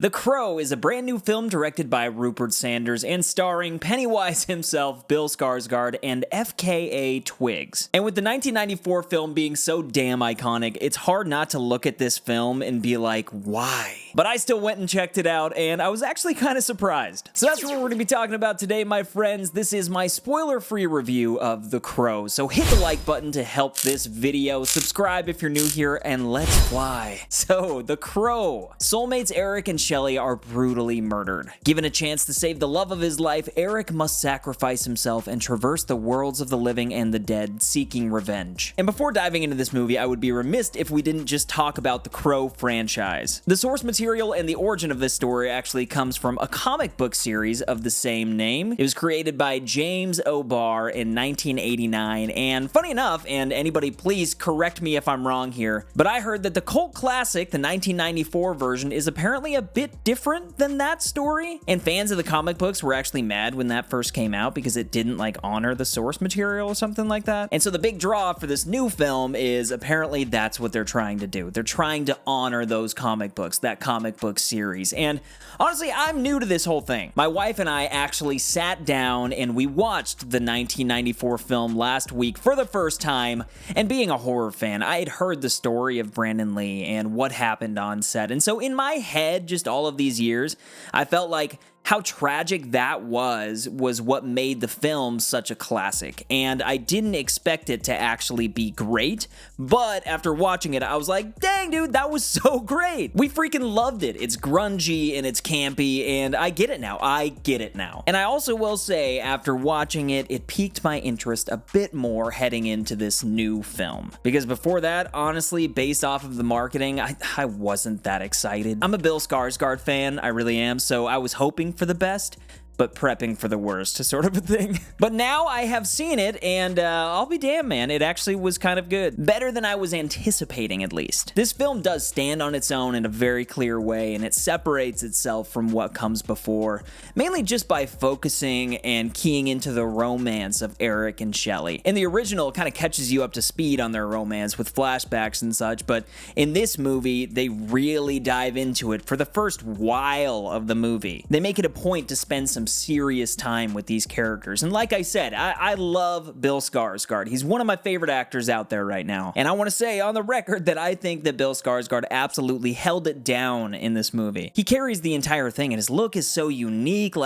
The Crow is a brand new film directed by Rupert Sanders and starring Pennywise himself, Bill Skarsgård, and FKA Twigs. And with the 1994 film being so damn iconic, it's hard not to look at this film and be like, why? But I still went and checked it out, and I was actually kind of surprised. So that's what we're going to be talking about today, my friends. This is my spoiler-free review of The Crow. So hit the like button to help this video, subscribe if you're new here, and let's fly. So, The Crow. Soulmates Eric and Shelly are brutally murdered. Given a chance to save the love of his life, Eric must sacrifice himself and traverse the worlds of the living and the dead, seeking revenge. And before diving into this movie, I would be remiss if we didn't just talk about the Crow franchise. The source material and the origin of this story actually comes from a comic book series of the same name. It was created by James O'Barr in 1989, and funny enough, and anybody please correct me if I'm wrong here, but I heard that the cult classic, the 1994 version, is apparently a bit different than that story, and fans of the comic books were actually mad when that first came out because it didn't honor the source material or something like that. And so the big draw for this new film is apparently that's what they're trying to do. They're trying to honor those comic books, that comic book series. And honestly, I'm new to this whole thing. My wife and I actually sat down and we watched the 1994 film last week for the first time, and being a horror fan, I had heard the story of Brandon Lee and what happened on set. And so in my head, just all of these years, I felt like how tragic that was what made the film such a classic, and I didn't expect it to actually be great, but after watching it, I was like, dang dude, that was so great! We freaking loved it. It's grungy and it's campy, and I get it now. And I also will say, after watching it, it piqued my interest a bit more heading into this new film. Because before that, honestly, based off of the marketing, I wasn't that excited. I'm a Bill Skarsgård fan, I really am, so I was hoping for the best, but prepping for the worst, sort of a thing. But now I have seen it, and I'll be damned, man, it actually was kind of good. Better than I was anticipating, at least. This film does stand on its own in a very clear way, and it separates itself from what comes before, mainly just by focusing and keying into the romance of Eric and Shelly. In the original, it kind of catches you up to speed on their romance with flashbacks and such, but in this movie, they really dive into it for the first while of the movie. They make it a point to spend some serious time with these characters. And like I said, I love Bill Skarsgård. He's one of my favorite actors out there right now. And I want to say on the record that I think that Bill Skarsgård absolutely held it down in this movie. He carries the entire thing, and his look is so unique.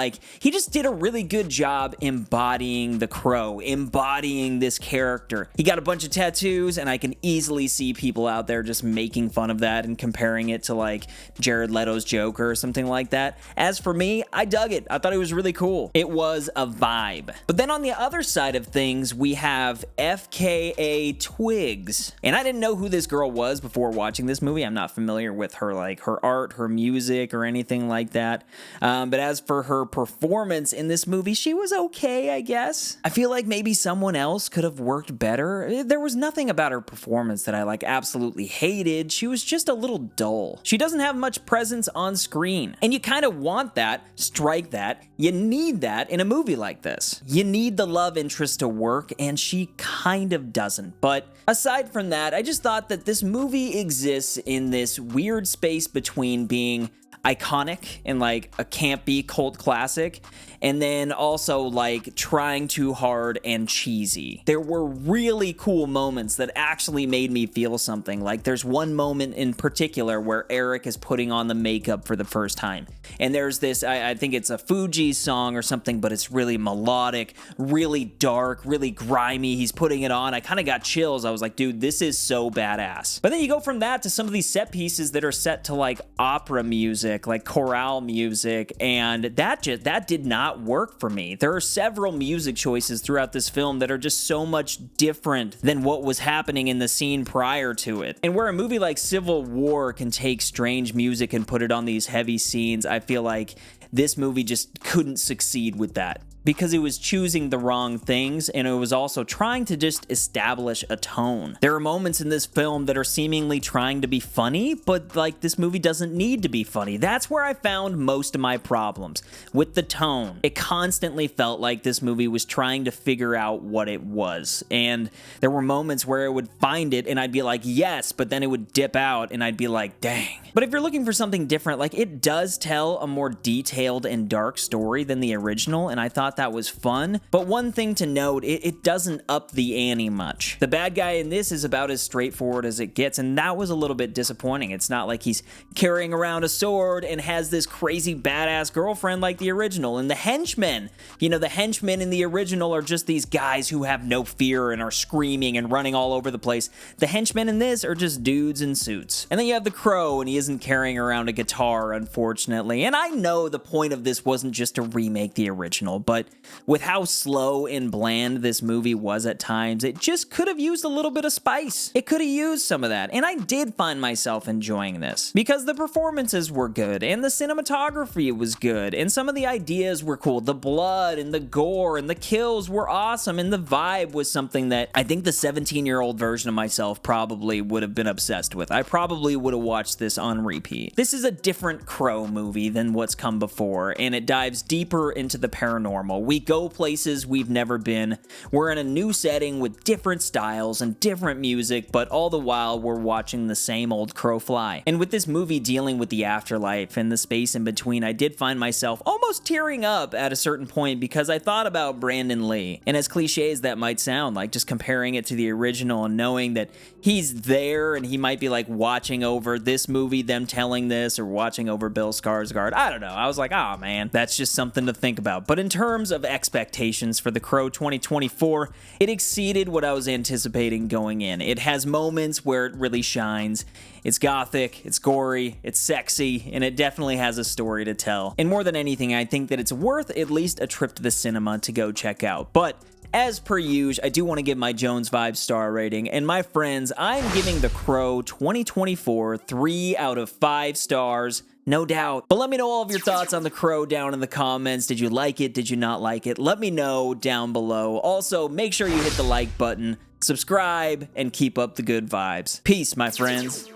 He just did a really good job embodying the Crow, embodying this character. He got a bunch of tattoos, and I can easily see people out there just making fun of that and comparing it to Jared Leto's Joker or something like that. As for me, I dug it. I thought it was really cool. It was a vibe. But then on the other side of things, we have FKA Twigs. And I didn't know who this girl was before watching this movie. I'm not familiar with her, her art, her music, or anything like that. But as for her performance in this movie, she was okay, I guess. I feel like maybe someone else could have worked better. There was nothing about her performance that I absolutely hated. She was just a little dull. She doesn't have much presence on screen. And you kind of want that, strike that. You need that in a movie like this. You need the love interest to work, and she kind of doesn't. But aside from that, I just thought that this movie exists in this weird space between being iconic and a campy cult classic, and then also trying too hard and cheesy. There were really cool moments that actually made me feel something. There's one moment in particular where Eric is putting on the makeup for the first time, and there's this, I think it's a Fuji song or something, but it's really melodic, really dark, really grimy. He's putting it on. I kind of got chills. I was like, dude, this is so badass. But then you go from that to some of these set pieces that are set to opera music, chorale music, and that did not work for me. There are several music choices throughout this film that are just so much different than what was happening in the scene prior to it. And where a movie like Civil War can take strange music and put it on these heavy scenes, I feel like this movie just couldn't succeed with that. because it was choosing the wrong things, and it was also trying to just establish a tone. There are moments in this film that are seemingly trying to be funny, but like this movie doesn't need to be funny. That's where I found most of my problems with the tone. It constantly felt like this movie was trying to figure out what it was, and there were moments where it would find it and I'd be like, yes, but then it would dip out and I'd be like, dang. But if you're looking for something different, like, it does tell a more detailed and dark story than the original, and I thought that was fun. But one thing to note, it doesn't up the ante much. The bad guy in this is about as straightforward as it gets, and that was a little bit disappointing. It's not like he's carrying around a sword and has this crazy badass girlfriend like the original. And the henchmen, the henchmen in the original are just these guys who have no fear and are screaming and running all over the place. The henchmen in this are just dudes in suits. And then you have the Crow, and he isn't carrying around a guitar, unfortunately. And I know the point of this wasn't just to remake the original, but with how slow and bland this movie was at times, it just could have used a little bit of spice. It could have used some of that, and I did find myself enjoying this because the performances were good, and the cinematography was good, and some of the ideas were cool. The blood and the gore and the kills were awesome, and the vibe was something that I think the 17-year-old version of myself probably would have been obsessed with. I probably would have watched this on repeat. This is a different Crow movie than what's come before, and it dives deeper into the paranormal. We go places we've never been. We're in a new setting with different styles and different music, but all the while we're watching the same old crow fly. And with this movie dealing with the afterlife and the space in between, I did find myself almost tearing up at a certain point because I thought about Brandon Lee. And as cliche as that might sound, like just comparing it to the original and knowing that he's there and he might be like watching over this movie, them telling this, or watching over Bill Skarsgård. I don't know. I was like, oh man, that's just something to think about. But in terms of expectations for The Crow 2024, it exceeded what I was anticipating going in. It has moments where it really shines. It's gothic, it's gory, it's sexy, and it definitely has a story to tell. And more than anything, I think that it's worth at least a trip to the cinema to go check out. But as per usual, I do want to give my Jones Vibes star rating, and my friends, I'm giving The Crow 2024 3 out of 5 stars. No doubt. But let me know all of your thoughts on The Crow down in the comments. Did you like it? Did you not like it? Let me know down below. Also, make sure you hit the like button, subscribe, and keep up the good vibes. Peace, my friends.